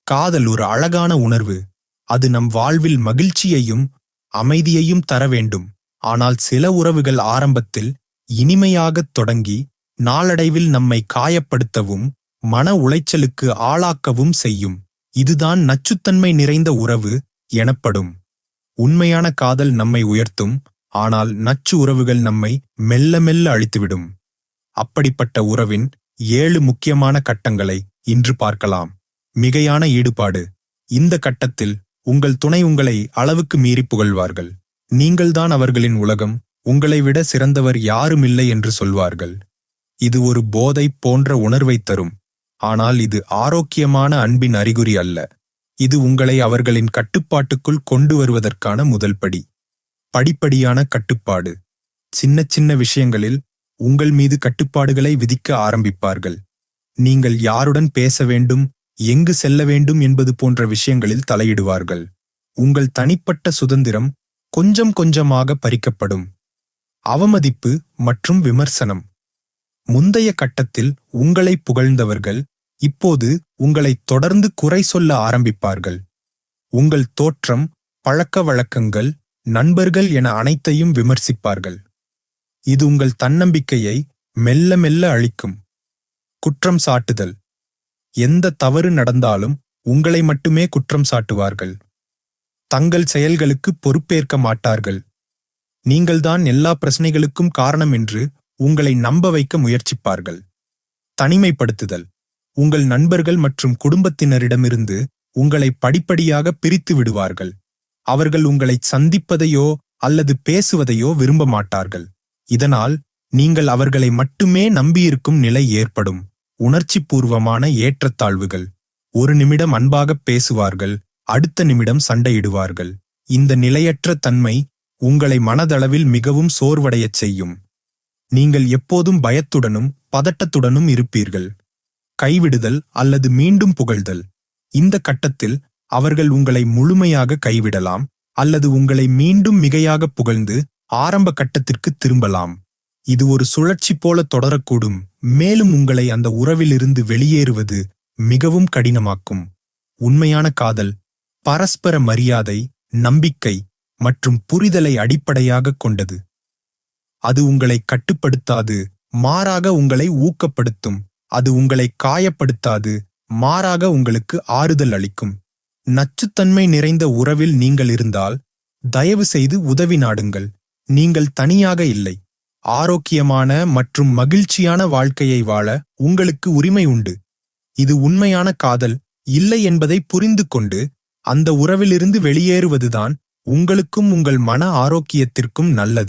காதல் ஒரு அழகான உணர்வு. அது நம் வாழ்வில் மகிழ்ச்சியையும் அமைதியையும் தர வேண்டும். ஆனால் சில உறவுகள் ஆரம்பத்தில் இனிமையாகத் தொடங்கி நாளடைவில் நம்மை காயப்படுத்தவும் மன உளைச்சலுக்கு ஆளாக்கவும் செய்யும். இதுதான் நச்சுத்தன்மை நிறைந்த உறவு எனப்படும். உண்மையான காதல் நம்மை உயர்த்தும், ஆனால் நச்சு உறவுகள் நம்மை மெல்ல மெல்ல அழித்துவிடும். அப்படிப்பட்ட உறவின் 7 முக்கியமான கட்டங்களை இன்று பார்க்கலாம். மிகையான ஈடுபாடு. இந்த கட்டத்தில் உங்கள் துணை உங்களை அளவுக்கு மீறி புகழ்வார்கள். நீங்கள்தான் அவர்களின் உலகம், உங்களை விட சிறந்தவர் யாருமில்லை என்று சொல்வார்கள். இது ஒரு போதை போன்ற உணர்வைத் தரும். ஆனால் இது ஆரோக்கியமான அன்பின் அறிகுறி அல்ல. இது உங்களை அவர்களின் கட்டுப்பாட்டுக்குள் கொண்டு வருவதற்கான முதல் படி. படிப்படியான கட்டுப்பாடு. சின்ன சின்ன விஷயங்களில் உங்கள் மீது கட்டுப்பாடுகளை விதிக்க ஆரம்பிப்பார்கள். நீங்கள் யாருடன் பேச வேண்டும், எங்கு செல்ல வேண்டும் என்பது போன்ற விஷயங்களில் தலையிடுவார்கள். உங்கள் தனிப்பட்ட சுதந்திரம் கொஞ்சம் கொஞ்சமாக பறிக்கப்படும். அவமதிப்பு மற்றும் விமர்சனம். முந்தைய கட்டத்தில் உங்களை புகழ்ந்தவர்கள் இப்போது உங்களை தொடர்ந்து குறை சொல்ல ஆரம்பிப்பார்கள். உங்கள் தோற்றம், பழக்க வழக்கங்கள், நண்பர்கள் என அனைத்தையும் விமர்சிப்பார்கள். இது உங்கள் தன்னம்பிக்கையை மெல்ல மெல்ல அழிக்கும். குற்றம் சாட்டுதல். எந்த தவறு நடந்தாலும் உங்களை மட்டுமே குற்றம் சாட்டுவார்கள். தங்கள் செயல்களுக்கு பொறுப்பேற்க மாட்டார்கள். நீங்கள்தான் எல்லா பிரச்சனைகளுக்கும் காரணம் என்று உங்களை நம்ப வைக்க முயற்சிப்பார்கள். தனிமைப்படுத்துதல். உங்கள் நண்பர்கள் மற்றும் குடும்பத்தினரிடமிருந்து உங்களை படிப்படியாக பிரித்து விடுவார்கள். அவர்கள் உங்களை சந்திப்பதையோ அல்லது பேசுவதையோ விரும்ப மாட்டார்கள். இதனால் நீங்கள் அவர்களை மட்டுமே நம்பியிருக்கும் நிலை ஏற்படும். உணர்ச்சிபூர்வமான ஏற்றத்தாழ்வுகள். ஒரு நிமிடம் அன்பாகப் பேசுவார்கள், அடுத்த நிமிடம் சண்டையிடுவார்கள். இந்த நிலையற்ற தன்மை உங்களை மனதளவில் மிகவும் சோர்வடையச் செய்யும். நீங்கள் எப்போதும் பயத்துடனும் பதட்டத்துடனும் இருப்பீர்கள். கைவிடுதல் அல்லது மீண்டும் புகழ்தல். இந்த கட்டத்தில் அவர்கள் உங்களை முழுமையாக கைவிடலாம் அல்லது உங்களை மீண்டும் மிகையாக புகழ்ந்து ஆரம்ப கட்டத்திற்கு திரும்பலாம். இது ஒரு சுழற்சி போல தொடரக்கூடும், மேலும் உங்களை அந்த உறவிலிருந்து வெளியேறுவது மிகவும் கடினமாக்கும். உண்மையான காதல் பரஸ்பர மரியாதை, நம்பிக்கை மற்றும் புரிதலை அடிப்படையாகக் கொண்டது. அது உங்களை கட்டுப்படுத்தாது, மாறாக உங்களை ஊக்கப்படுத்தும். அது உங்களை காயப்படுத்தாது, மாறாக உங்களுக்கு ஆறுதல் அளிக்கும். நச்சுத்தன்மை நிறைந்த உறவில் நீங்கள் இருந்தால் தயவு செய்து உதவி நாடுங்கள். நீங்கள் தனியாக இல்லை. ஆரோக்கியமான மற்றும் மகிழ்ச்சியான வாழ்க்கையை வாழ உங்களுக்கு உரிமை உண்டு. இது உண்மையான காதல் இல்லை என்பதை புரிந்து கொண்டு அந்த உறவிலிருந்து வெளியேறுவதுதான் உங்களுக்கும் உங்கள் மன ஆரோக்கியத்திற்கும் நல்லது.